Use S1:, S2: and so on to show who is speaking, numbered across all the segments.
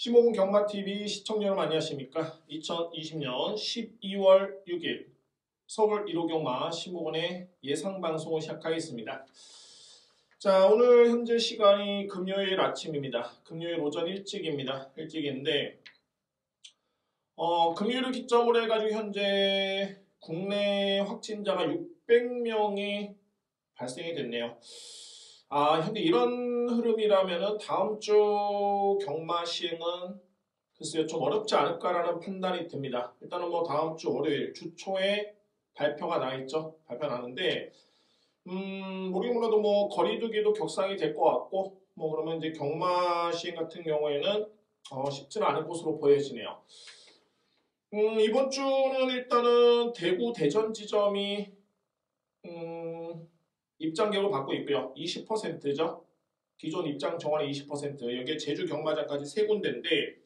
S1: 시모군 경마TV 시청자 여러분 안녕하십니까? 2020년 12월 6일 서울 1호 경마 시모군의 예상방송을 시작하겠습니다. 자, 오늘 현재 시간이 금요일 아침입니다. 금요일 오전 일찍입니다. 일찍인데 금요일을 기점으로 해가지고 현재 국내 확진자가 600명이 발생이 됐네요. 현재 이런 흐름이라면은 다음 주 경마 시행은 글쎄요 좀 어렵지 않을까라는 판단이 듭니다. 일단은 뭐 다음 주 월요일 주 초에 발표가 나 있죠. 발표 나는데 모르긴 몰라도 뭐 거리두기도 격상이 될 것 같고 뭐 그러면 이제 경마 시행 같은 경우에는 쉽지는 않을 것으로 보여지네요. 이번 주는 일단은 대구 대전 지점이 입장 계획을 받고 있고요. 20%죠. 기존 입장 정원의 20%. 여기에 제주 경마장까지 세 군데인데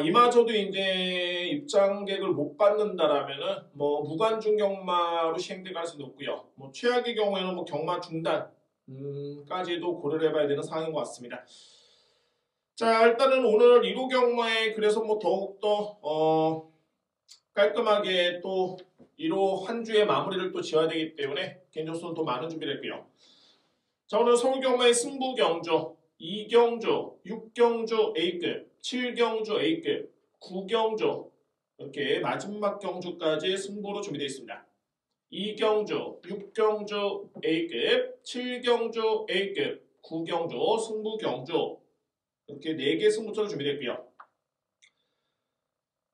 S1: 이마저도 이제 입장 계획을 못 받는다라면은 뭐 무관중 경마로 시행될 가능성이 높고요. 뭐 최악의 경우에는 뭐 경마 중단까지도 고려를 해봐야 되는 상황인 것 같습니다. 자, 일단은 오늘 1호 경마에 그래서 뭐 더욱더 깔끔하게 또 1호 한 주의 마무리를 또 지어야 되기 때문에 개인적으로는 또 많은 준비를 했고요. 자, 오늘 서울 경마의 승부 경주 2경주, 6경주 A급, 7경주 A급, 9경주 이렇게 마지막 경주까지 승부로 준비되어 있습니다. 2경주, 6경주 A급, 7경주 A급, 9경주 승부 경주 이렇게 4개 승부처로 준비됐고요.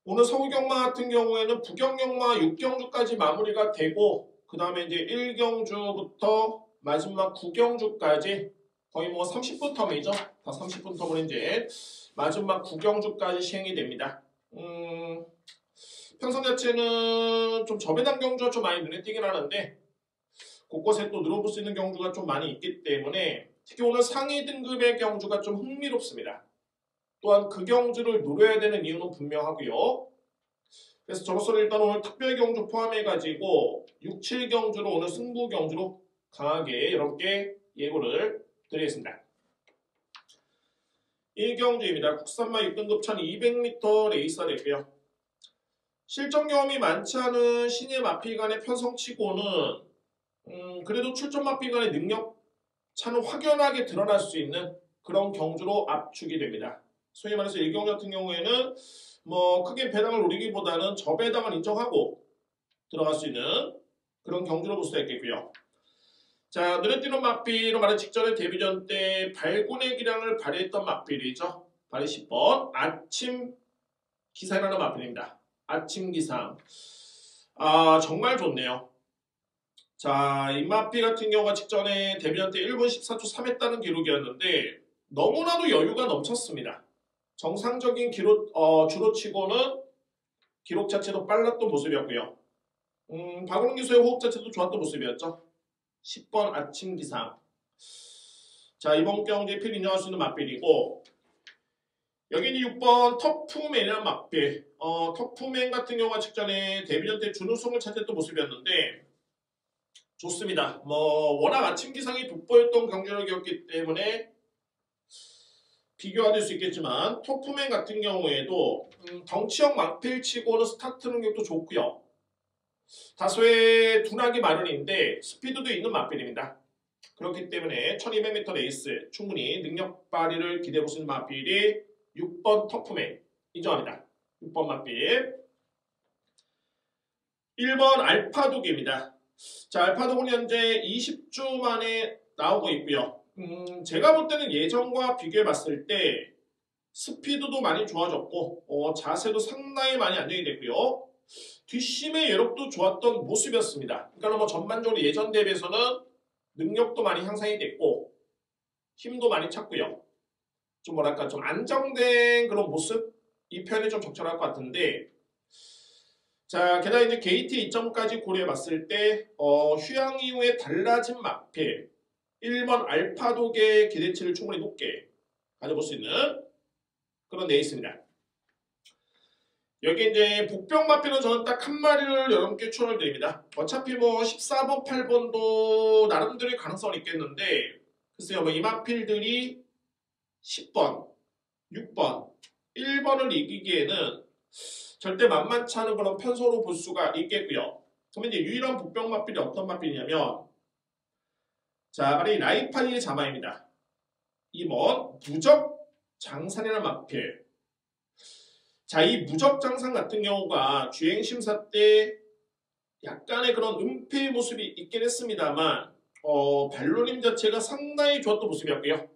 S1: 오늘 서울경마 같은 경우에는 부경경마 6경주까지 마무리가 되고 그 다음에 이제 1경주부터 마지막 9경주까지 거의 뭐 30분 텀이죠. 다 30분 텀으로 이제 마지막 9경주까지 시행이 됩니다. 편성 자체는 좀 저배당 경주가 좀 많이 눈에 띄긴 하는데 곳곳에 또 늘어볼 수 있는 경주가 좀 많이 있기 때문에 특히 오늘 상위 등급의 경주가 좀 흥미롭습니다. 또한 그 경주를 노려야 되는 이유는 분명하고요. 그래서 저로서는 일단 오늘 특별 경주 포함해가지고 6, 7경주로 오늘 승부 경주로 강하게 여러분께 예고를 드리겠습니다. 1경주입니다. 국산마 6등급 1200m 레이스가 됐고요. 실전 경험이 많지 않은 신예 마필간의 편성치고는 그래도 출전 마필간의 능력 차는 확연하게 드러날 수 있는 그런 경주로 압축이 됩니다. 소위 말해서 1경주 같은 경우에는 뭐 크게 배당을 노리기보다는 저배당을 인정하고 들어갈 수 있는 그런 경주로 볼 수가 있겠고요. 자, 눈에 띄는 마필로 말한 직전에 데뷔전 때 발군의 기량을 발휘했던 마필이죠. 발휘 10번 아침 기상이라는 마필입니다. 아침 기상. 정말 좋네요. 자, 이 마필 같은 경우가 직전에 데뷔전 때 1분 14초 3했다는 기록이었는데 너무나도 여유가 넘쳤습니다. 정상적인 기록, 주로치고는 기록 자체도 빨랐던 모습이었고요. 박은웅 기수의 호흡 자체도 좋았던 모습이었죠. 10번 아침 기상. 자, 이번 경기에 필 인정할 수 있는 마필이고 여기는 6번 터프맨이라는 마필. 터프맨 같은 경우가 직전에 데뷔전 때 준우승을 차지했던 모습이었는데 좋습니다. 뭐 워낙 아침 기상이 돋보였던 경기력이었기 때문에 비교가 될 수 있겠지만 터프맨 같은 경우에도 덩치형 마필치고는 스타트 능력도 좋고요. 다소의 둔하기 마련인데 스피드도 있는 마필입니다. 그렇기 때문에 1200m 레이스 충분히 능력 발휘를 기대해볼 수 있는 마필이 6번 터프맨 인정합니다. 6번 마필. 1번 알파독입니다. 자, 알파독은 현재 20주 만에 나오고 있고요. 제가 볼 때는 예전과 비교해 봤을 때 스피드도 많이 좋아졌고 자세도 상당히 많이 안정이 됐고요. 뒷심의 여력도 좋았던 모습이었습니다. 그러니까 뭐 전반적으로 예전 대비해서는 능력도 많이 향상이 됐고 힘도 많이 찼고요. 좀 뭐랄까 좀 안정된 그런 모습? 이 표현이 좀 적절할 것 같은데 자, 게다가 이제 게이트 이점까지 고려해 봤을 때 휴양 이후에 달라진 마필 1번 알파독의 기대치를 충분히 높게 가져볼 수 있는 그런 레이스입니다. 여기 이제 복병 마필은 저는 딱 한 마리를 여러분께 추천을 드립니다. 어차피 뭐 14번, 8번도 나름대로의 가능성은 있겠는데 글쎄요, 뭐 이 마필들이 10번, 6번, 1번을 이기기에는 절대 만만치 않은 그런 편서로 볼 수가 있겠고요. 그러면 이제 유일한 복병 마필이 어떤 마필이냐면 자, 바로 이 라이파이의 자마입니다. 2번 무적장산이라는 마필. 자, 이 무적장산 같은 경우가 주행심사 때 약간의 그런 은폐의 모습이 있긴 했습니다만 발로님 자체가 상당히 좋았던 모습이었고요.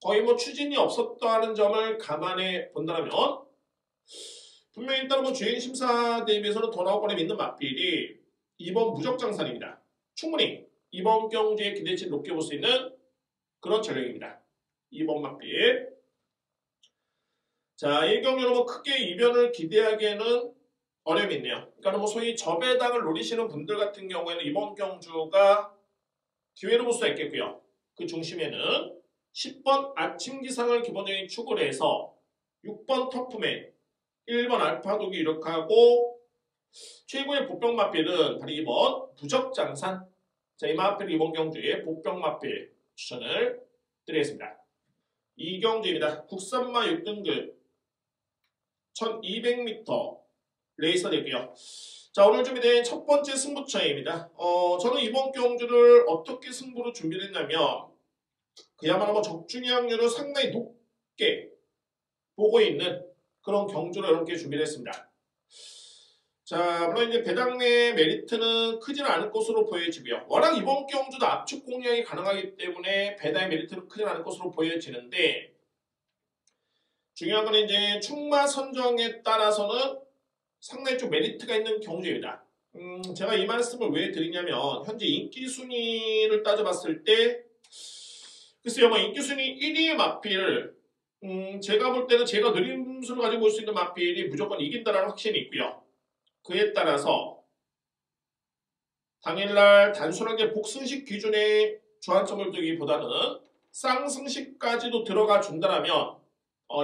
S1: 거의 뭐 추진이 없었다는 점을 감안해 본다면 분명히 일단은 뭐 주행심사 대비해서는 더 나올 거라 믿는 마필이 2번 무적장산입니다. 충분히 이번 경주에 기대치를 높게 볼 수 있는 그런 전력입니다. 2번 마필. 자, 1경주는 뭐 크게 이변을 기대하기에는 어려움이 있네요. 그러니까 뭐 소위 저배당을 노리시는 분들 같은 경우에는 이번 경주가 기회로 볼 수가 있겠고요. 그 중심에는 10번 아침 기상을 기본적인 축으로 해서 6번 터프맨, 1번 알파독이 이렇게하고 최고의 복병 마필은 바로 2번 부적장산. 자, 이 마필 이번 경주에 복병 마필 추천을 드리겠습니다. 이 경주입니다. 국산마 6등급 1200m 레이서 되고요. 자, 오늘 준비된 첫 번째 승부처입니다. 저는 이번 경주를 어떻게 승부로 준비를 했냐면 그야말로 뭐 적중의 확률을 상당히 높게 보고 있는 그런 경주로 이렇게 준비를 했습니다. 자, 물론 이제 배당 내 메리트는 크지는 않을 것으로 보여지고요. 워낙 이번 경주도 압축 공략이 가능하기 때문에 배당의 메리트는 크지는 않을 것으로 보여지는데 중요한 건 이제 충마 선정에 따라서는 상당히 좀 메리트가 있는 경주입니다. 제가 이 말씀을 왜 드리냐면 현재 인기 순위를 따져봤을 때 글쎄요, 뭐 인기 순위 1위의 마필 제가 볼 때는 제가 느림수를 가지고 볼 수 있는 마필이 무조건 이긴다라는 확신이 있고요. 그에 따라서 당일날 단순하게 복승식 기준의 주안점을 두기보다는 쌍승식까지도 들어가 준다면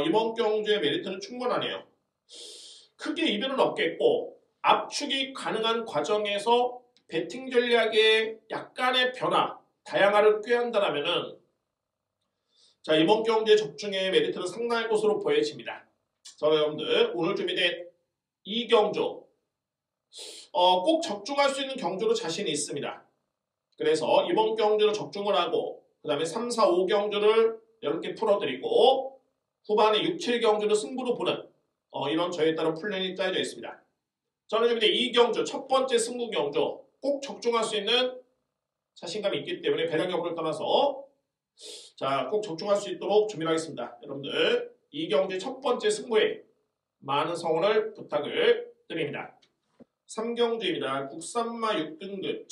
S1: 이번 경주의 메리트는 충분하네요. 크게 이변은 없겠고 압축이 가능한 과정에서 배팅 전략의 약간의 변화, 다양화를 꾀한다면은 자, 이번 경주의 적중의 메리트는 상당할 것으로 보여집니다. 자, 여러분들 오늘 준비된 이 경주 꼭 적중할 수 있는 경주로 자신이 있습니다. 그래서 이번 경주를 적중을 하고 그 다음에 3, 4, 5 경주를 이렇게 풀어드리고 후반에 6, 7 경주를 승부로 보는 이런 저에 따른 플랜이 짜여져 있습니다. 저는 준비된 이 경주 첫 번째 승부 경주 꼭 적중할 수 있는 자신감이 있기 때문에 배당 여부를 떠나서 자, 꼭 적중할 수 있도록 준비를 하겠습니다. 여러분들 이 경주 첫 번째 승부에 많은 성원을 부탁을 드립니다. 3경주입니다. 국산마 6등급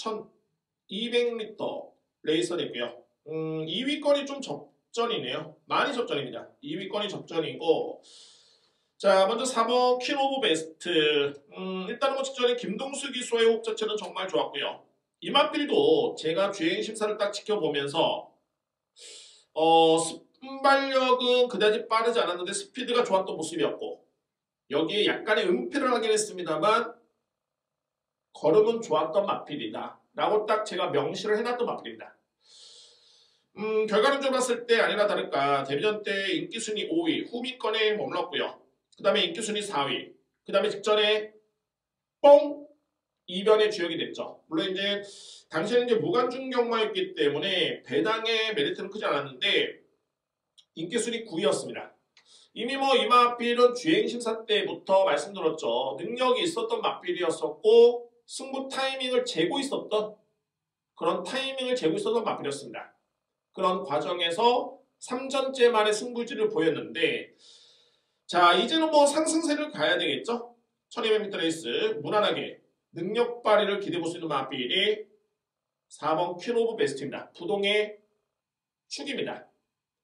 S1: 1200m 레이서 됐고요. 2위권이 좀 접전이네요. 많이 접전입니다. 2위권이 접전이고 자, 먼저 4번 퀸 오브 베스트. 일단은 뭐 직전에 김동수 기수의 호흡 자체는 정말 좋았고요. 이마필도 제가 주행 심사를 딱 지켜보면서 순발력은 그다지 빠르지 않았는데 스피드가 좋았던 모습이었고 여기에 약간의 은폐를 하긴 했습니다만 걸음은 좋았던 마필이다 라고 딱 제가 명시를 해놨던 마필입니다. 결과론적으로 봤을 때 아니나 다를까 데뷔전 때 인기순위 5위 후미권에 머물렀고요. 그 다음에 인기순위 4위 그 다음에 직전에 뽕 이변의 주역이 됐죠. 물론 이제 당시에는 이제 무관중 경마였기 때문에 배당의 메리트는 크지 않았는데 인기순위 9위였습니다. 이미 뭐 이 마필은 주행심사 때부터 말씀드렸죠. 능력이 있었던 마필이었었고 승부 타이밍을 재고 있었던 그런 타이밍을 재고 있었던 마필이었습니다. 그런 과정에서 3전째 만에 승부지를 보였는데 자, 이제는 뭐 상승세를 가야 되겠죠. 1200m 레이스 무난하게 능력 발휘를 기대해 볼 수 있는 마필이 4번 퀸 오브 베스트입니다. 부동의 축입니다.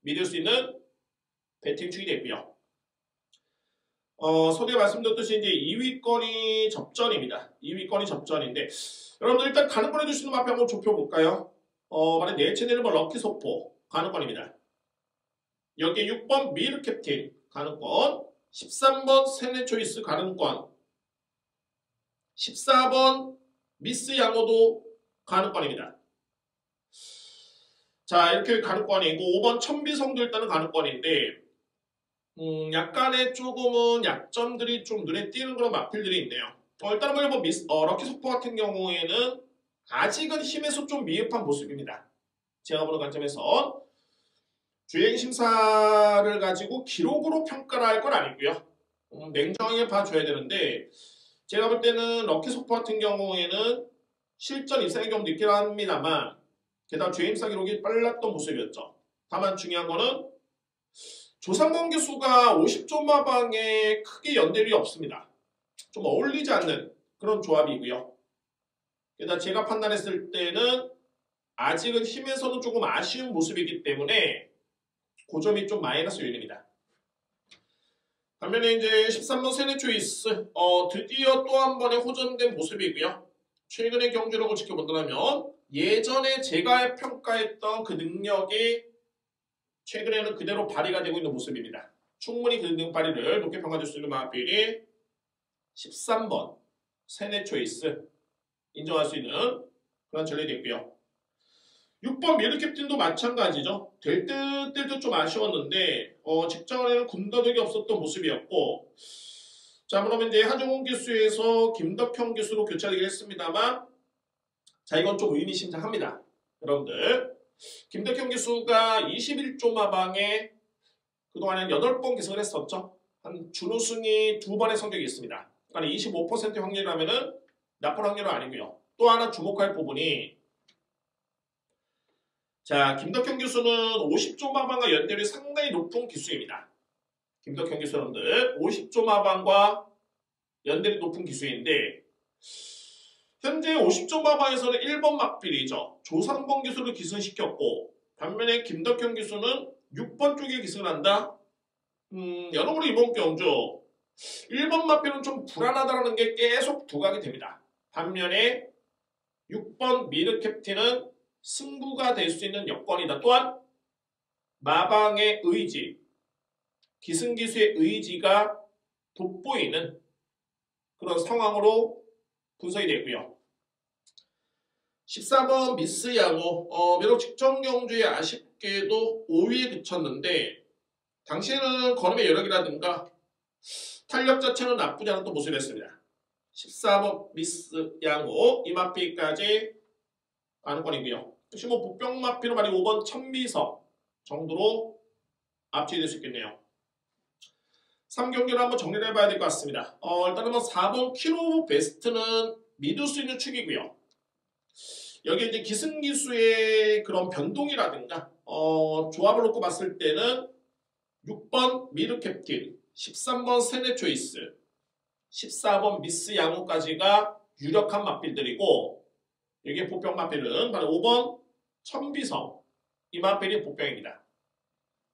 S1: 믿을 수 있는 배팅 축이 됐고요. 소개 말씀드렸듯이 이제 2위권이 접전입니다. 2위권이 접전인데 여러분들 일단 가능권 해주시는 마필 한번 좁혀볼까요? 만약 내 채널은 뭐 럭키 소포 가능권입니다. 여기에 6번 미르 캡틴 가능권, 13번 세네 초이스 가능권, 14번 미스 양호도 가능권입니다. 자, 이렇게 가능권이고 5번 천비성도 일단은 가능권인데 약간의 조금은 약점들이 좀 눈에 띄는 그런 마필들이 있네요. 일단은 뭐 럭키 소포 같은 경우에는 아직은 힘에서 좀 미흡한 모습입니다. 제가 보는 관점에서 주행 심사를 가지고 기록으로 평가를 할 건 아니고요. 냉정하게 봐줘야 되는데 제가 볼 때는 럭키 소포 같은 경우에는 실전 입상의 경우도 있긴 합니다만 게다가 주행 심사 기록이 빨랐던 모습이었죠. 다만 중요한 거는 조상범 교수가 50조 마방에 크게 연대력이 없습니다. 좀 어울리지 않는 그런 조합이고요. 게다가 제가 판단했을 때는 아직은 힘에서는 조금 아쉬운 모습이기 때문에 그 점이 좀 마이너스 요인입니다. 반면에 이제 13번 세네 초이스 드디어 또 한 번의 호전된 모습이고요. 최근의 경주력을 지켜본다면 예전에 제가 평가했던 그 능력이 최근에는 그대로 발휘가 되고 있는 모습입니다. 충분히 그 능력 발휘를 높게 평가될 수 있는 마필이 13번 세네 초이스 인정할 수 있는 그런 전례도 있고요. 6번 미르캡틴도 마찬가지죠. 될 듯 좀 아쉬웠는데 직전에는 군더더기 없었던 모습이었고 자 그러면 이제 하정훈 기수에서 김덕형 기수로 교체하기로 했습니다만 자 이건 좀 의미심장합니다. 여러분들 김덕형 기수가 21조 마방에 그동안에 8번 기승을 했었죠. 한 준우승이 2번의 성격이 있습니다. 그러니까 25% 확률이라면은 나쁜 확률은 아니고요. 또 하나 주목할 부분이 자 김덕형 기수는 50조 마방과 연대율이 상당히 높은 기수입니다. 김덕형 기수 여러분들 50조 마방과 연대율이 높은 기수인데 현재 50조 마방에서는 1번 막필이죠. 조상범 기수를 기승시켰고 반면에 김덕형 기수는 6번 쪽에 기승을 한다. 여러분이 이번 경주 1번 막필은 좀 불안하다는 게 계속 두각이 됩니다. 반면에 6번 미르 캡틴은 승부가 될 수 있는 여건이다. 또한 마방의 의지, 기승기수의 의지가 돋보이는 그런 상황으로 분석이 되고요. 14번 미스 양호 비록 직전 경주에 아쉽게도 5위에 그쳤는데 당시에는 걸음의 여력이라든가 탄력 자체는 나쁘지 않았던 모습이었습니다. 14번 미스 양호 이마피까지 안권이고요. 역시 뭐 복병마피로 말이 5번 천비석 정도로 앞지될 수 있겠네요. 3경기를 한번 정리를 해봐야 될 것 같습니다. 일단은 뭐 4번 키로 베스트는 믿을 수 있는 축이고요. 여기 이제 기승기수의 그런 변동이라든가 조합을 놓고 봤을 때는 6번 미르 캡틴, 13번 세네 초이스, 14번 미스 양호까지가 유력한 맞빌들이고 여기에 보병 맞빌은 바로 5번 천비성 이 맞빌이 보병입니다.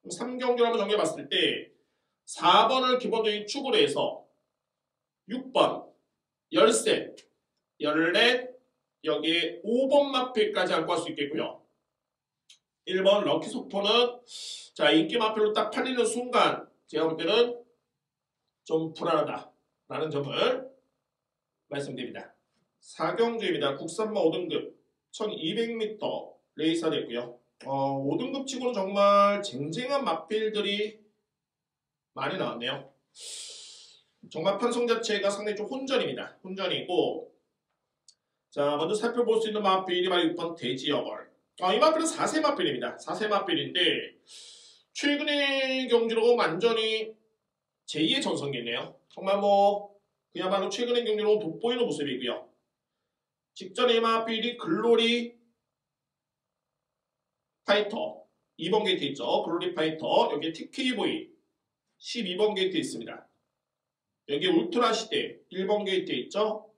S1: 3경기를 한번 정리해 봤을 때 4번을 기본적인 축으로 해서 6번, 13, 14 여기에 5번 마필까지 안고 할 수 있겠고요. 1번 럭키 소포는 자 인기 마필로 딱 팔리는 순간 제가 볼 때는 좀 불안하다라는 점을 말씀드립니다. 4경주입니다. 국산마 5등급 1200m 레이서 됐고요. 5등급 치고는 정말 쟁쟁한 마필들이 많이 나왔네요. 정말 편성 자체가 상당히 좀 혼전입니다. 혼전이고 자 먼저 살펴볼 수 있는 마필이 바로 6번 대지여걸. 이 마필은 4세 마필입니다. 4세 마필인데 최근의 경주로 완전히 제2의 전성기네요. 정말 뭐 그야말로 최근의 경주로 돋보이는 모습이고요. 직전의 마필이 글로리 파이터 2번 게이트 있죠. 글로리 파이터 여기에 TKV 12번 게이트 있습니다. 여기 울트라 시대 1번 게이트 있죠.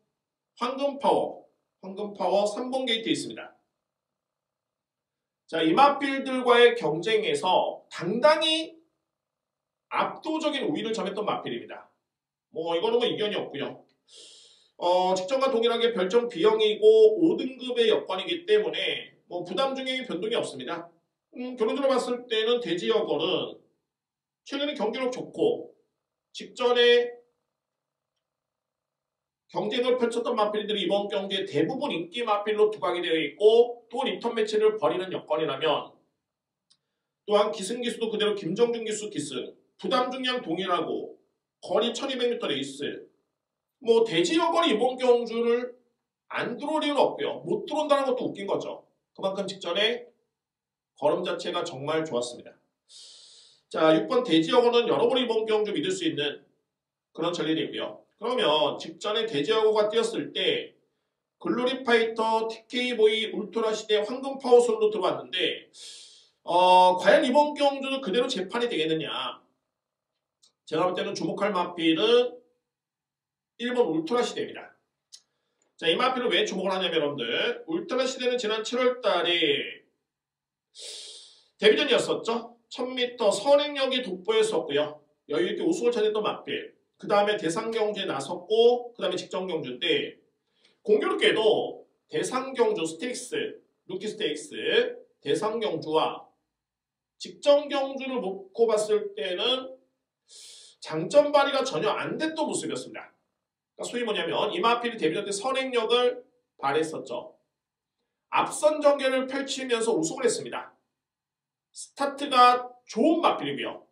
S1: 황금파워 3번 게이트 있습니다. 자, 이마필들과의 경쟁에서 당당히 압도적인 우위를 점했던 마필입니다. 뭐 이거는 뭐 이견이 없고요. 직전과 동일하게 별점 B형이고 5등급의 여건이기 때문에 뭐 부담 중에 변동이 없습니다. 결론적으로 봤을 때는 대지여걸은 최근에 경기력 좋고 직전에 경쟁을 펼쳤던 마필들이 이번 경기에 대부분 인기 마필로 두각이 되어 있고 또 리턴 매치를 벌이는 여건이라면 또한 기승 기수도 그대로 김정준 기수 기승 부담 중량 동일하고 거리 1200m 레이스. 뭐 대지 여건이 이번 경주를 안 들어올 이유는 없고요. 못 들어온다는 것도 웃긴 거죠. 그만큼 직전에 걸음 자체가 정말 좋았습니다. 자, 6번 대지 여건은 여러분이 이번 경주 믿을 수 있는 그런 전리이고요. 그러면 직전에 대지 여건가 뛰었을 때 글로리 파이터, TK 보이, 울트라 시대, 황금 파워솔로 들어왔는데 과연 이번 경주도 그대로 재판이 되겠느냐? 제가 볼 때는 주목할 마필은 1번 울트라 시대입니다. 자, 이 마필을 왜 주목을 하냐면 여러분들 울트라 시대는 지난 7월 달에 데뷔전이었었죠. 1000m 선행력이 돋보였었고요. 여유있게 우승을 차지했던 마필. 그 다음에 대상경주에 나섰고 그 다음에 직전경주인데 공교롭게도 대상경주 스테이크스, 루키 스테이크스, 대상경주와 직전경주를 놓고 봤을 때는 장점 발휘가 전혀 안 됐던 모습이었습니다. 그러니까 소위 뭐냐면 이 마필이 데뷔전 때 선행력을 발휘했었죠. 앞선 전개를 펼치면서 우승을 했습니다. 스타트가 좋은 마필이고요.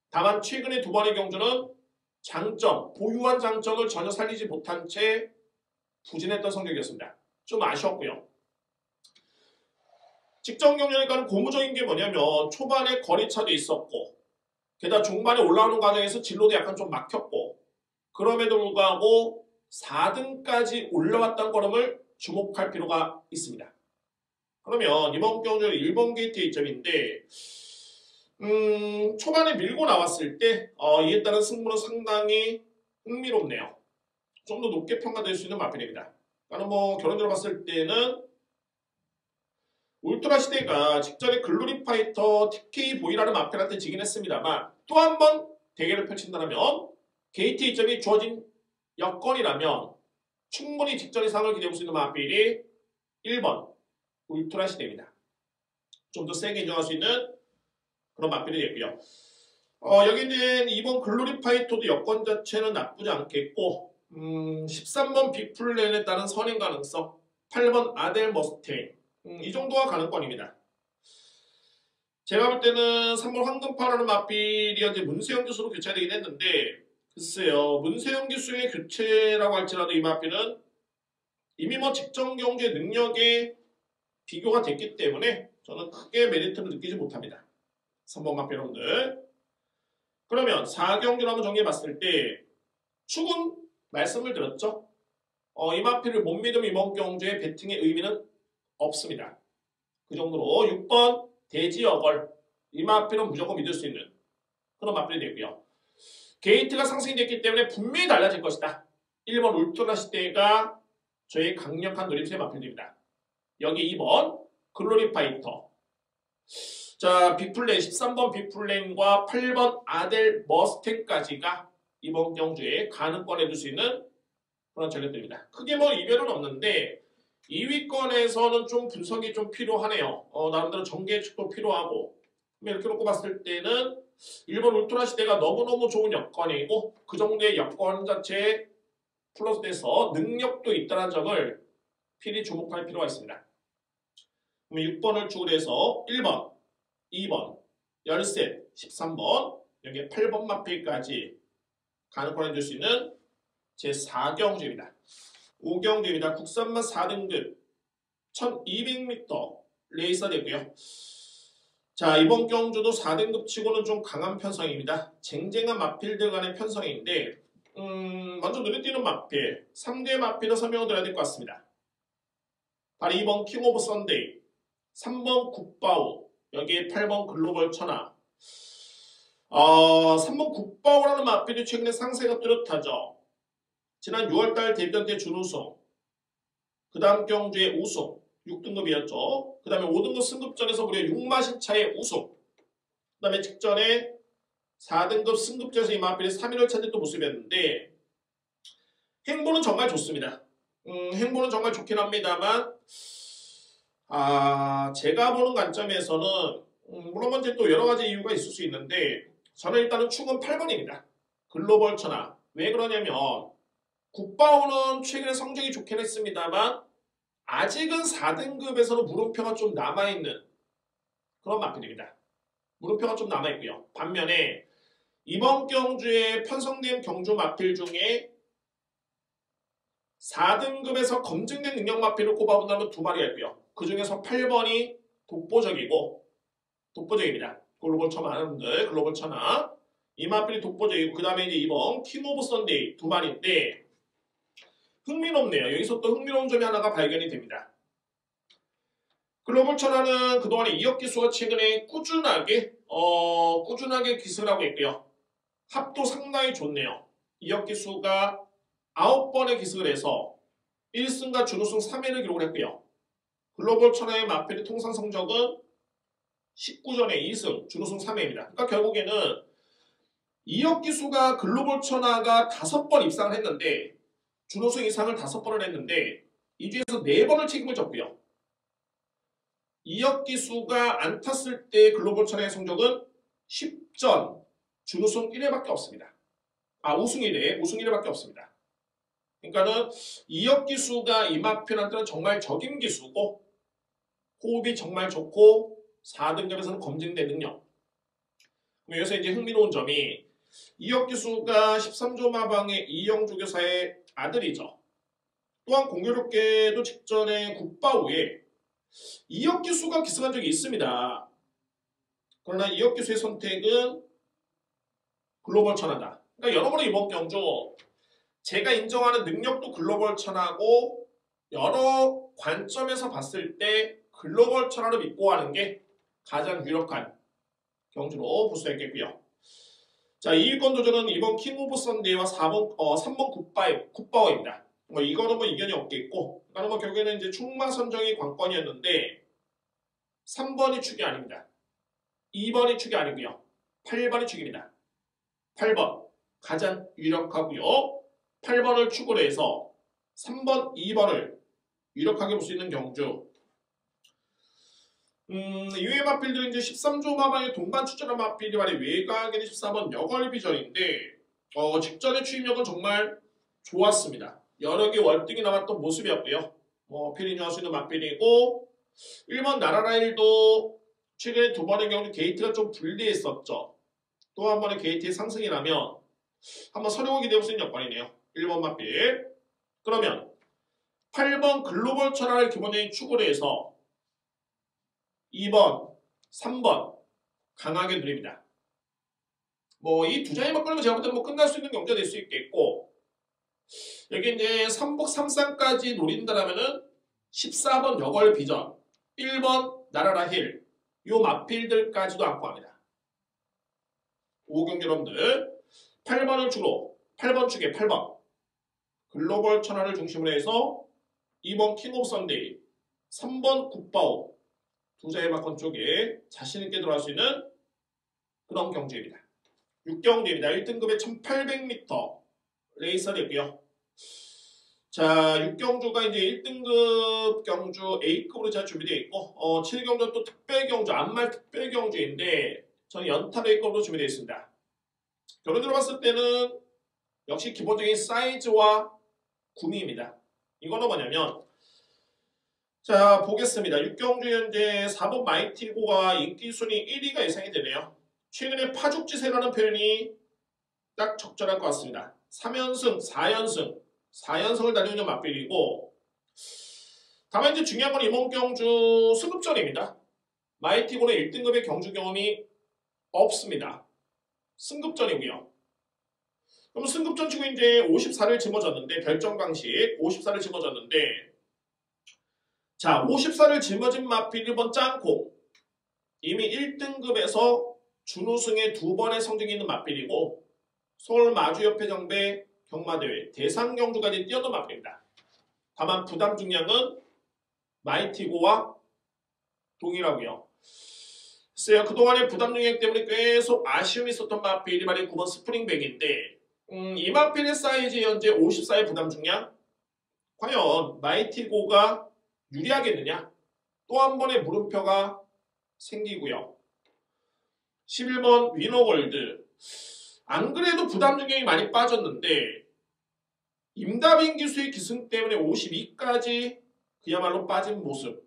S1: 다만 최근의 두 번의 경주는 장점, 보유한 장점을 전혀 살리지 못한 채 부진했던 성격이었습니다. 좀 아쉬웠고요. 직전 경주니까는 고무적인 게 뭐냐면 초반에 거리차도 있었고 게다가 중반에 올라오는 과정에서 진로도 약간 좀 막혔고 그럼에도 불구하고 4등까지 올라왔다는 걸음을 주목할 필요가 있습니다. 그러면 이번 경주는 1번 게이트의 이점인데 초반에 밀고 나왔을 때 이에 따른 승부는 상당히 흥미롭네요. 좀 더 높게 평가될 수 있는 마필입니다. 그러니까 뭐 결론적으로 봤을 때는 울트라 시대가 직전에 글로리 파이터 TK 보이라는 마필한테 지긴 했습니다만 또 한 번 대결을 펼친다면 게이트 이점이 주어진 여건이라면 충분히 직전의 상을 기대할 수 있는 마필이 1번 울트라 시대입니다. 좀 더 세게 인정할 수 있는 그런 마필이 됐고요. 여기는 이번 글로리 파이터도 여건 자체는 나쁘지 않겠고 13번 빅플랜에 따른 선행 가능성 8번 아델 머스테인 이 정도가 가능권입니다. 제가 볼 때는 3번 황금파라는 마필이 현재 문세영 기수로 교체되긴 했는데 글쎄요. 문세영 기수의 교체라고 할지라도 이 마필은 이미 뭐 직전 경주의 능력에 비교가 됐기 때문에 저는 크게 메리트를 느끼지 못합니다. 3번 마필 여러분들. 그러면 4경주를 한번 정리해봤을 때 축은 말씀을 드렸죠. 이 마필을 못 믿으면 이번 경주의 배팅의 의미는 없습니다. 그 정도로 6번 대지여걸 이 마필은 무조건 믿을 수 있는 그런 마필이 되고요. 게이트가 상승이 됐기 때문에 분명히 달라질 것이다. 1번 울트라 시대가 저의 강력한 노림수의 마필입니다. 여기 2번 글로리 파이터. 자, 빅플랜 13번 빅플랜과 8번 아델 머스탱까지가 이번 경주에 가능권에 둘 수 있는 그런 전략들입니다. 크게 뭐 이변은 없는데 2위권에서는 좀 분석이 좀 필요하네요. 나름대로 전개측도 필요하고 이렇게 놓고 봤을 때는 1번 울트라 시대가 너무너무 좋은 여건이고 그 정도의 여건 자체에 플러스돼서 능력도 있다는 점을 필히 주목할 필요가 있습니다. 그럼 6번을 축을 해서 1번, 2번, 13, 13번, 여기에 8번 마필까지 가능권에 줄 수 있는 제4경주입니다. 5경주입니다. 국산만 4등급 1200m 레이서 되고요. 자, 이번 경주도 4등급 치고는 좀 강한 편성입니다. 쟁쟁한 마필들 간의 편성인데 먼저 눈에 띄는 마필 3대 마필을 설명을 드려야 될 것 같습니다. 바로 2번 킹 오브 선데이 3번 국바우 여기에 8번 글로벌 천하 3번 국바우라는 마필이 최근에 상세가 뚜렷하죠. 지난 6월달 데뷔전 때 준우승 그 다음 경주에 우승 6등급이었죠. 그 다음에 5등급 승급전에서 무려 6마신 차의 우승 그 다음에 직전에 4등급 승급전에서 이 마필이 3위를 차지했던 모습이었는데 행보는 정말 좋습니다. 행보는 정말 좋긴 합니다만 제가 보는 관점에서는 물론 먼저 또 여러가지 이유가 있을 수 있는데 저는 일단은 축은 8번입니다. 글로벌 천하. 왜 그러냐면 국바오는 최근에 성적이 좋긴 했습니다만 아직은 4등급에서는 물음표가 좀 남아있는 그런 마필입니다. 물음표가 좀 남아있고요. 반면에 이번 경주에 편성된 경주 마필 중에 4등급에서 검증된 능력 마필을 꼽아본다면 2마리가 있고요. 그 중에서 8번이 독보적입니다. 글로벌 천하 여러분들, 글로벌 천하. 이 마필이 독보적이고, 그 다음에 이제 2번 킹 오브 선데이 2마리인데, 흥미롭네요. 여기서 또 흥미로운 점이 하나가 발견이 됩니다. 글로벌 천하는 그동안에 이혁 기수가 최근에 꾸준하게 기승을 하고 있고요. 합도 상당히 좋네요. 이혁 기수가 9번의 기승을 해서 1승과 준우승 3회를 기록을 했고요. 글로벌 천하의 마필의 통상 성적은 19전에 2승, 준우승 3회입니다. 그러니까 결국에는 이혁 기수가 글로벌 천하가 5번 입상을 했는데 준우승 이상을 5번을 했는데 이 중에서 4번을 책임을 졌고요. 이혁 기수가 안 탔을 때 글로벌 천하의 성적은 10전, 준우승 1회밖에 없습니다. 우승 1회밖에 없습니다. 그러니까는 이혁 기수가 이 마필한테는 정말 적임 기수고 호흡이 정말 좋고 4등급에서는 검증된 능력. 여기서 이제 흥미로운 점이 이혁 기수가 13조 마방의 이영주 교사의 아들이죠. 또한 공교롭게도 직전에 국바후에 이혁 기수가 기승한 적이 있습니다. 그러나 이혁 기수의 선택은 글로벌 천하다. 그러니까 여러모로 이번 경주 제가 인정하는 능력도 글로벌 천하고 여러 관점에서 봤을 때 글로벌 천하를 믿고 하는 게 가장 유력한 경주로 볼 수 있겠고요. 자, 2위권 도전은 이번 킹 오브 선데이와 3번 굿바워입니다. 이거는 이견이 없겠고, 그러니까 결국에는 이제 충마 선정이 관건이었는데 3번이 축이 아닙니다. 2번이 축이 아니고요. 8번이 축입니다. 8번 가장 유력하고요. 8번을 축으로 해서 3번, 2번을 유력하게 볼 수 있는 경주. 이외의 마필들은 이제 13조 마방의 동반 출전한 마필이 말이 외곽에는 14번 여걸비전인데 직전의 추임력은 정말 좋았습니다. 여러 개 월등히 나왔던 모습이었고요. 필이 할 수 있는 마필이고 1번 나라라일도 최근에 2번의 경우 게이트가 좀 불리했었죠. 또 한 번의 게이트의 상승이라면 한번 서류가 기대해볼 수 있는 여건이네요. 1번 마필. 그러면 8번 글로벌 천하를 기본적인 축으로 해서 2번, 3번 강하게 누립니다. 이 두 장의 막걸리면 제가 볼 때는 끝날 수 있는 경주가 될 수 있겠고 여기 이제 3복 3상까지 노린다라면은 14번 여걸 비전, 1번 나라라 힐, 요 마필들까지도 안고 합니다. 5경기 여러분들 8번을 주로 8번 축에 8번 글로벌 천하를 중심으로 해서 2번 킹 오브 선데이, 3번 굿바오 두 자의 막건 쪽에 자신있게 들어갈 수 있는 그런 경주입니다. 6경주입니다. 1등급에 1800m 레이서이고요. 자, 6경주가 이제 1등급 경주 A급으로 잘 준비되어 있고 7경주는 또 특별경주, 안말 특별경주인데 저는 연탑 A급으로 준비되어 있습니다. 결론으로 봤을 때는 역시 기본적인 사이즈와 구미입니다. 이거는 뭐냐면 자, 보겠습니다. 6경주 현재 4번 마이티고가 인기 순위 1위가 예상이 되네요. 최근에 파죽지세라는 표현이 딱 적절할 것 같습니다. 3연승, 4연승을 달리고 있는 맞빌이고 다만 이제 중요한 건 이번 경주 승급전입니다. 마이티고는 1등급의 경주 경험이 없습니다. 승급전이고요. 그럼 승급전 치고 이제 54를 짊어졌는데 별정 방식 54를 짊어졌는데 자, 54를 짊어진 마필 1번 짱콩 이미 1등급에서 준우승에 2번의 성적이 있는 마필이고 서울마주협회정배 경마대회 대상경주까지 뛰어든 마필입니다. 다만 부담 중량은 마이티고와 동일하고요. 글쎄요, 그동안의 부담 중량 때문에 계속 아쉬움이 있었던 마필이 바로 9번 스프링백인데 이 마필의 사이즈 현재 54의 부담 중량 과연 마이티고가 유리하겠느냐? 또 한 번의 물음표가 생기고요. 11번 위너골드 안 그래도 부담 중량이 많이 빠졌는데 임다빈 기수의 기승 때문에 52까지 그야말로 빠진 모습.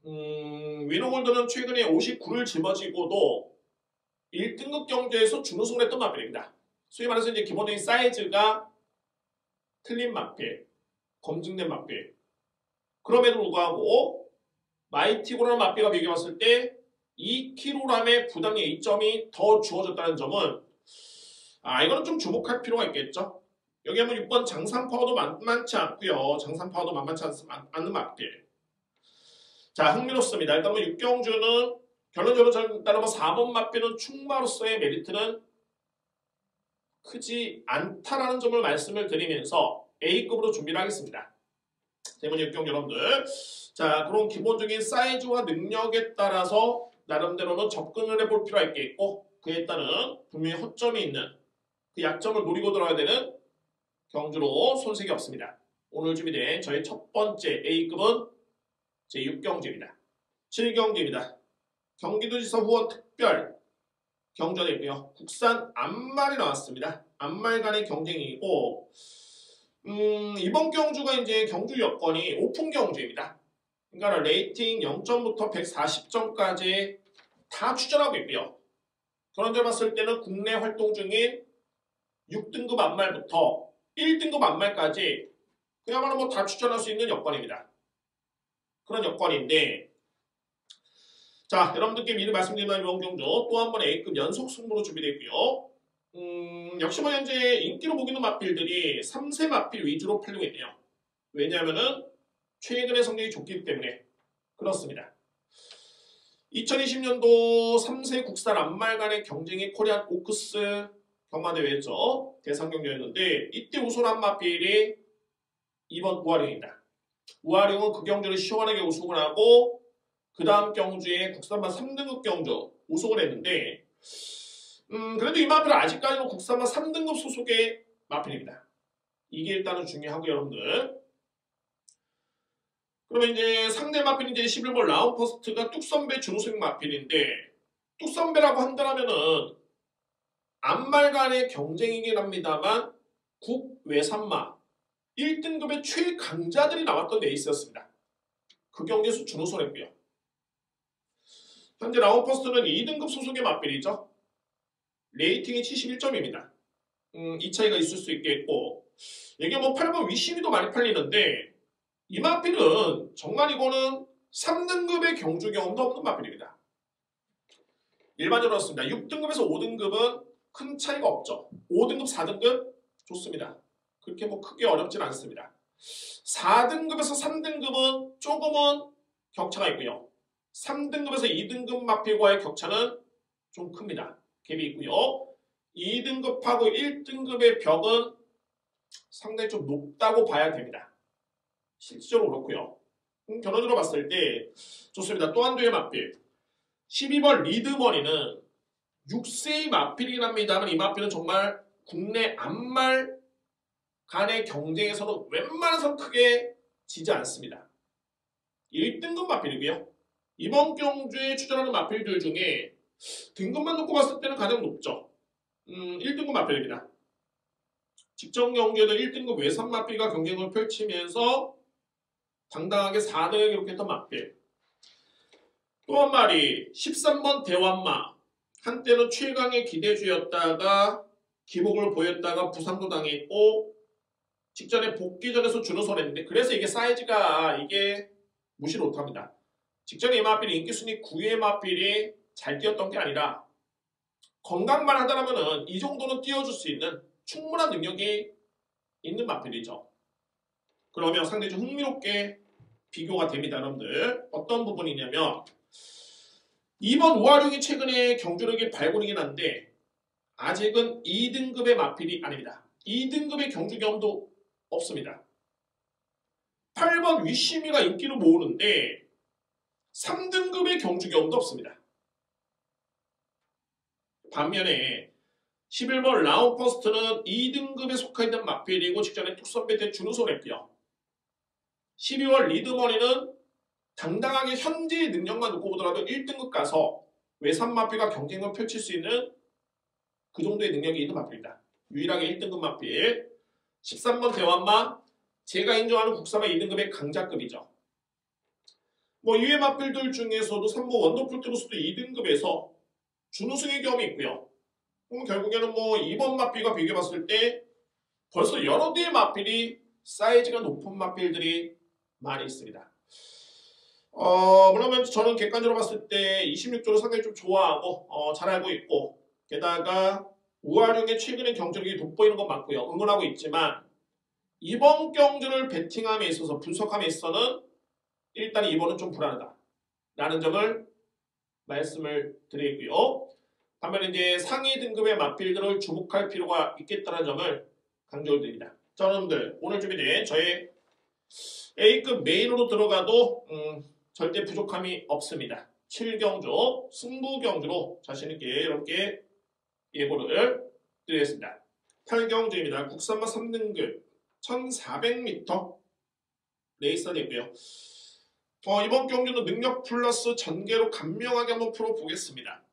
S1: 위너골드는 최근에 59를 짊어지고도 1등급 경주에서 준우승을 했던 마필입니다. 소위 말해서 이제 기본적인 사이즈가 틀린 마필, 검증된 마필. 그럼에도 불구하고 마이티고라는 마필과 비교해봤을 때 2kg의 부당 A점이 더 주어졌다는 점은 이거는 좀 주목할 필요가 있겠죠. 여기 한번 6번 장산파워도 만만치 않고요. 장산파워도 만만치 않는 마필. 자, 흥미롭습니다. 일단 6경주는 결론적으로 따르면 4번 마필은 충마로서의 메리트는 크지 않다라는 점을 말씀을 드리면서 A급으로 준비를 하겠습니다. 대문 6경주 여러분들. 자, 그런 기본적인 사이즈와 능력에 따라서 나름대로는 접근을 해볼 필요가 있겠고 그에 따른 분명히 허점이 있는 그 약점을 노리고 들어야 되는 경주로 손색이 없습니다. 오늘 준비된 저희 첫 번째 A급은 제6경주입니다. 7경주입니다. 경기도지사 후원 특별 경주가 있고요. 국산 암말이 나왔습니다. 암말 간의 경쟁이고 이번 경주가 이제 경주 여건이 오픈 경주입니다. 그러니까 레이팅 0점부터 140점까지 다 추천하고 있고요. 그런 점 봤을 때는 국내 활동 중인 6등급 암말부터 1등급 암말까지 그야말로 뭐 다 추천할 수 있는 여건입니다. 그런 여건인데 자, 여러분들께 미리 말씀드린 이번 경주 또 한 번 A급 연속 승부로 준비되어 있고요. 역시 뭐 현재 인기로 보이는 마필들이 3세 마필 위주로 팔리고 있네요. 왜냐하면은 최근에 성적이 좋기 때문에 그렇습니다. 2020년도 3세 국산 암말 간의 경쟁이 코리안 오크스 경마대회였죠. 대상 경기였는데 이때 우승한 마필이 이번 우아룡입니다. 우아룡은 그 경주를 시원하게 우승을 하고 그 다음 경주에 국산만 3등급 경주 우승을 했는데 그래도 이 마필은 아직까지는 국산만 3등급 소속의 마필입니다. 이게 일단은 중요하고요, 여러분들. 그러면 이제 상대 마필은 이제 11번 라운퍼스트가 뚝선배 준우승 마필인데 뚝선배라고 한다면은 암말 간의 경쟁이긴 합니다만 국외산마 1등급의 최강자들이 나왔던 레이스였습니다. 그 경기에서 준우승을 했고요. 현재 라운퍼스트는 2등급 소속의 마필이죠. 레이팅이 71점입니다. 이 차이가 있을 수 있겠고 이게 뭐 8번 위시미도 많이 팔리는데 이 마필은 정말 이거는 3등급의 경주 경험도 없는 마필입니다. 일반적으로 그렇습니다. 6등급에서 5등급은 큰 차이가 없죠. 5등급, 4등급 좋습니다. 그렇게 뭐 크게 어렵진 않습니다. 4등급에서 3등급은 조금은 격차가 있고요. 3등급에서 2등급 마필과의 격차는 좀 큽니다. 갭이 있고요. 2등급하고 1등급의 벽은 상당히 좀 높다고 봐야 됩니다. 실질적으로 그렇고요. 결론으로 봤을 때 좋습니다. 또 한 대의 마필 12번 리드머니는 6세의 마필이긴 합니다만 이 마필은 정말 국내 암말 간의 경쟁에서는 웬만해서 크게 지지 않습니다. 1등급 마필이고요. 이번 경주에 출전하는 마필들 중에 등급만 놓고 봤을 때는 가장 높죠. 1등급 마필입니다. 직전 경기에도 1등급 외산 마필과 경쟁을 펼치면서 당당하게 4등을 기록했던 마필. 또 한 마리 13번 대환마. 한때는 최강의 기대주였다가 기복을 보였다가 부상도 당했고 직전에 복귀전에서 준우승을 했는데 그래서 이게 사이즈가 이게 무시를 못합니다. 직전에 이 마필이 인기순위 9위의 마필이 잘 뛰었던 게 아니라 건강만 하다라면은 이 정도는 뛰어줄 수 있는 충분한 능력이 있는 마필이죠. 그러면 상당히 좀 흥미롭게 비교가 됩니다, 여러분들. 어떤 부분이냐면 이번 우아룡이 최근에 경주력이 발굴이긴 한데 아직은 2등급의 마필이 아닙니다. 2등급의 경주 경험도 없습니다. 8번 위시미가 인기를 모으는데 3등급의 경주 경험도 없습니다. 반면에 11번 라운퍼스트는 2등급에 속해있는 마필이고 직전에 뚝선배 때 준우승을 했고요. 12월 리드머니는 당당하게 현재의 능력만 놓고 보더라도 1등급 가서 외산 마필과 경쟁을 펼칠 수 있는 그 정도의 능력이 있는 마필입니다. 유일하게 1등급 마필 13번 대환마 제가 인정하는 국산마 2등급의 강자급이죠. 뭐 이외 마필들 중에서도 3번 원더풀 트루스도 2등급에서 준우승의 경험이 있고요. 그럼 결국에는 뭐 이번 마필과 비교해봤을 때 벌써 여러 개의 마필이 사이즈가 높은 마필들이 많이 있습니다. 그러면 저는 객관적으로 봤을 때 26조를 상당히 좀 좋아하고 잘 알고 있고, 게다가 우아룡의 최근의 경쟁력이 돋보이는 건 맞고요. 응원하고 있지만 이번 경주를 배팅함에 있어서 분석함에 있어서는 일단 이번은 좀 불안하다라는 점을 말씀을 드리고요. 반면에 이제 상위 등급의 마필들을 주목할 필요가 있겠다는 점을 강조를 드립니다. 자, 여러분들 오늘 준비된 저의 A급 메인으로 들어가도 절대 부족함이 없습니다. 7경주, 승부경주로 자신있게 여러분께 예고를 드리겠습니다. 8경주입니다. 국산마 3등급 1400m 레이서 되고요. 이번 경주는 능력 플러스 전개로 간명하게 한번 풀어보겠습니다.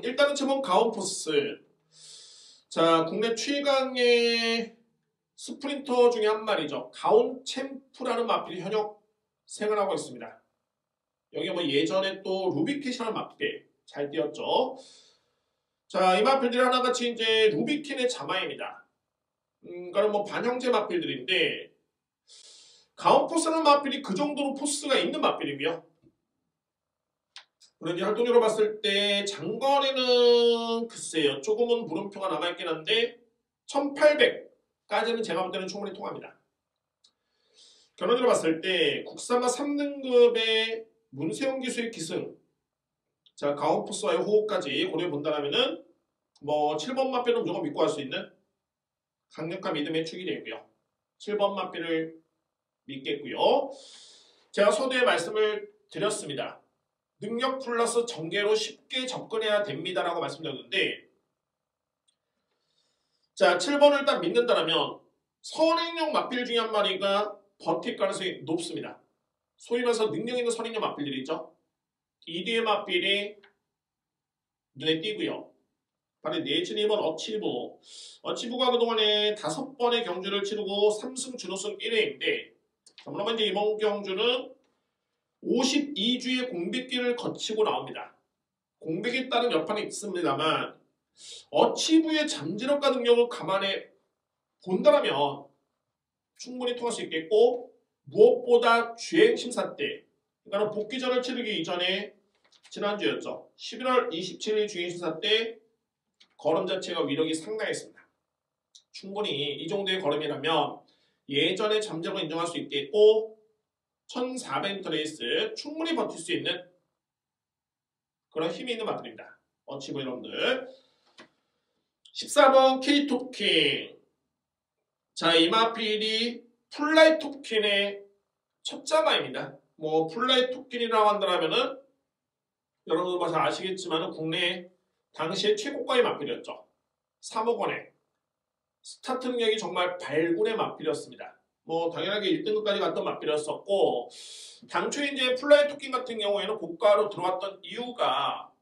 S1: 일단은 제목 가온포스. 자, 국내 최강의 스프린터 중에 한 마리죠. 가온챔프라는 마필이 현역 생활하고 있습니다. 여기 뭐 예전에 또 루비킷이라는 마필 잘 뛰었죠. 자, 이 마필들이 하나같이 이제 루비킨의 자마입니다. 그러니까 뭐 반형제 마필들인데 가온포스라는 마필이 그 정도로 포스가 있는 마필이고요. 그런데 활동적으로 봤을 때 장거리는 글쎄요. 조금은 물음표가 남아있긴 한데 1800까지는 제가 볼 때는 충분히 통합니다. 결론적으로 봤을 때 국산마 3등급의 문세영 기수의 기승, 자 가온포스와의 호흡까지 고려해 본다면은 뭐 7번 마필은 무조건 믿고 할 수 있는 강력한 믿음의 축이 되고요. 7번 마필을 믿겠고요. 제가 서두에 말씀을 드렸습니다. 능력 플러스 전개로 쉽게 접근해야 됩니다라고 말씀드렸는데, 자 7번을 일단 믿는다면 선행용 마필 중에 한 마리가 버틸 가능성이 높습니다. 소위 말해서 능력 있는 선행용 마필들이 있죠. 이 뒤의 마필이 눈에 띄고요. 바로 내진 2번 어치부. 어치부가 그동안에 5번의 경주를 치르고 3승 준우승 1회인데, 그러면 이제 이번 경주는 52주의 공백기를 거치고 나옵니다. 공백에 따른 여파는 있습니다만 어치부의 잠재력과 능력을 감안해 본다면 충분히 통할 수 있겠고, 무엇보다 주행 심사 때, 그러니까 복귀전을 치르기 이전에 지난주였죠. 11월 27일 주행 심사 때 걸음 자체가 위력이 상당했습니다. 충분히 이 정도의 걸음이라면 예전의 잠재력을 인정할 수 있겠고 1400m 레이스 충분히 버틸 수 있는 그런 힘이 있는 마필입니다. 어치부 여러분들. 14번 K토킹. 자, 이 마필이 플라이 토킨의 첫 자마입니다. 뭐 플라이 토킨이라고 한다면은 여러분들 잘 아시겠지만 국내 당시의 최고가의 마필이었죠. 3억 원에 스타트 능력이 정말 발군의 마필이었습니다. 뭐 당연하게 1등급까지 갔던 마필이었었고, 당초에 이제 플라이 토킹 같은 경우에는 고가로 들어왔던 이유가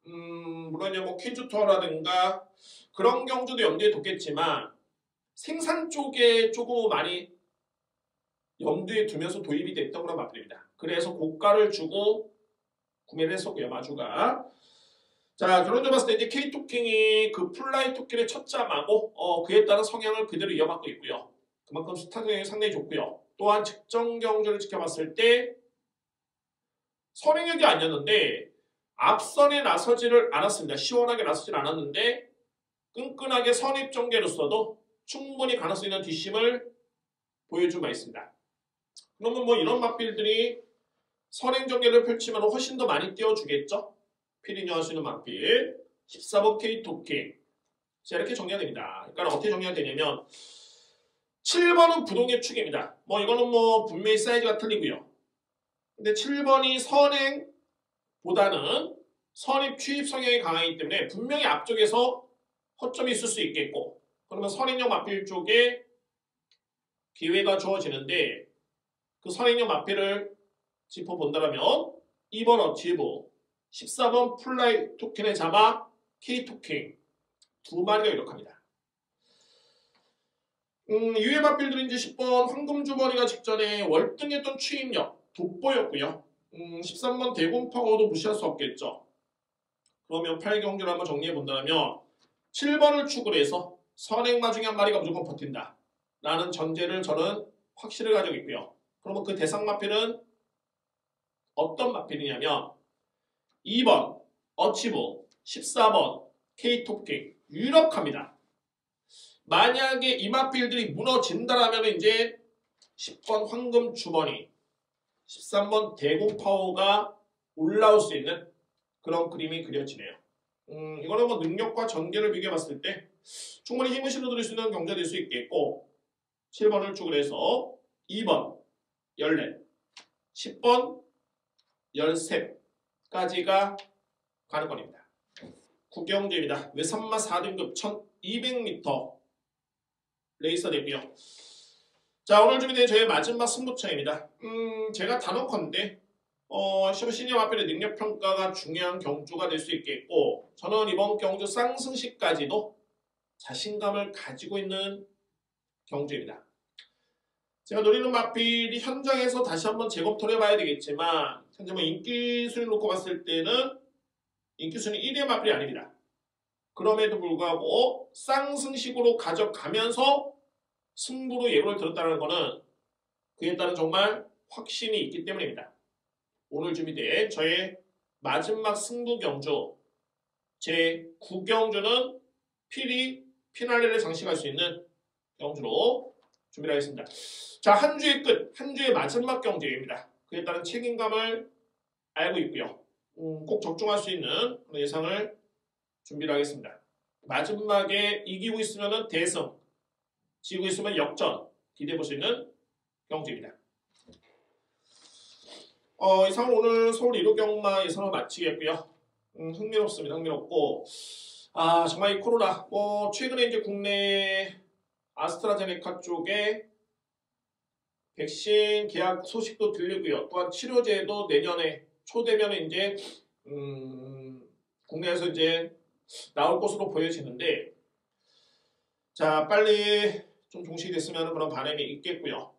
S1: 물론 이제 뭐 퀸즈 투어라든가 그런 경주도 염두에 뒀겠지만 생산 쪽에 조금 많이 염두에 두면서 도입이 됐던 그런 마필입니다. 그래서 고가를 주고 구매를 했었고요, 마주가. 자, 결론적으로 봤을 때 이제 K토킹이 그 플라이 토킹의 첫 자마고 그에 따른 성향을 그대로 이어받고 있고요. 그만큼 스타트력이 상당히 좋고요. 또한 직전 경주를 지켜봤을 때 선행력이 아니었는데 앞선에 나서지를 않았습니다. 시원하게 나서질 않았는데 끈끈하게 선입 전개로서도 충분히 가능성 있는 뒷심을 보여준 바 있습니다. 그러면 뭐 이런 마필들이 선행 전개를 펼치면 훨씬 더 많이 띄워주겠죠. 피리뉴 할 수 있는 마필 14번 K토킹. 자, 이렇게 정리가 됩니다. 그러니까 어떻게 정리가 되냐면 7번은 부동의 축입니다. 뭐 이거는 뭐 분명히 사이즈가 틀리고요. 근데 7번이 선행보다는 선입 취입 성향이 강하기 때문에 분명히 앞쪽에서 허점이 있을 수 있겠고, 그러면 선행용 마필 쪽에 기회가 주어지는데 그 선행용 마필을 짚어본다면 2번 어치브, 14번 플라이 토큰의 자마 K토킹 두 마리가 이렇합니다. 유해 마필들은 이제 10번 황금주머니가 직전에 월등했던 추임력 돋보였고요. 13번 대공파워도 무시할 수 없겠죠. 그러면 8경주를 한번 정리해 본다면 7번을 축으로 해서 선행마 중에 한 마리가 무조건 버틴다 라는 전제를 저는 확실히 가지고 있고요. 그러면 그 대상 마필은 어떤 마필이냐면 2번 어치브, 14번 K토킹 유력합니다. 만약에 이 마필들이 무너진다라면 이제 10번 황금 주머니, 13번 대공파워가 올라올 수 있는 그런 그림이 그려지네요. 이거는 뭐 능력과 전개를 비교해 봤을 때 충분히 힘을 실어드릴 수 있는 경기가 될 수 있겠고 7번을 축을 해서 2번 14, 10번 13까지가 가능권입니다. 구경제입니다. 외산마 4등급 1200m 레이서 되고요. 자, 오늘 준비된 저의 마지막 승부차입니다. 제가 단언컨대 시니어 마필의 능력평가가 중요한 경주가 될 수 있겠고 저는 이번 경주 쌍승시까지도 자신감을 가지고 있는 경주입니다. 제가 노리는 마필이 현장에서 다시 한번 재검토를 해봐야 되겠지만 현재 뭐 인기순위 놓고 봤을 때는 인기순위 1위의 마필이 아닙니다. 그럼에도 불구하고 쌍승식으로 가져가면서 승부로 예고를 들었다는 것은 그에 따른 정말 확신이 있기 때문입니다. 오늘 준비된 저의 마지막 승부 경주 제 9경주는 필히 피날레를 장식할 수 있는 경주로 준비를 하겠습니다. 자, 한 주의 끝, 한 주의 마지막 경주입니다. 그에 따른 책임감을 알고 있고요. 꼭 적중할 수 있는 예상을 준비를 하겠습니다. 마지막에 이기고 있으면 대승, 지고 있으면 역전 기대해 볼 수 있는 경주입니다. 이상으로 오늘 서울 1호 경마 예상을 마치겠고요. 흥미롭습니다. 흥미롭고 정말 이 코로나 최근에 이제 국내 아스트라제네카 쪽에 백신 계약 소식도 들리고요. 또한 치료제도 내년에 초되면 이제 국내에서 이제 나올 것으로 보여지는데 자 빨리 좀 종식이 됐으면 그런 바람이 있겠고요.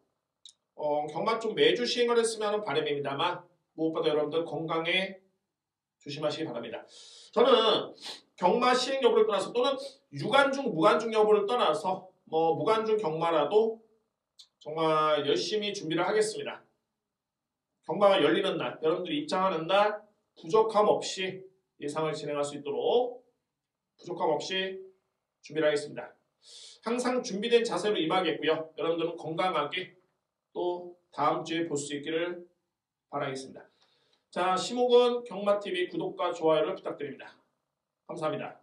S1: 경마 쪽 매주 시행을 했으면 하는 바람입니다만 무엇보다 여러분들 건강에 조심하시기 바랍니다. 저는 경마 시행 여부를 떠나서 또는 유관중 무관중 여부를 떠나서 무관중 경마라도 정말 열심히 준비를 하겠습니다. 경마가 열리는 날, 여러분들이 입장하는 날 부족함 없이 예상을 진행할 수 있도록 부족함 없이 준비를 하겠습니다. 항상 준비된 자세로 임하겠고요. 여러분들은 건강하게 또 다음 주에 볼 수 있기를 바라겠습니다. 자, 시목은 경마TV 구독과 좋아요를 부탁드립니다. 감사합니다.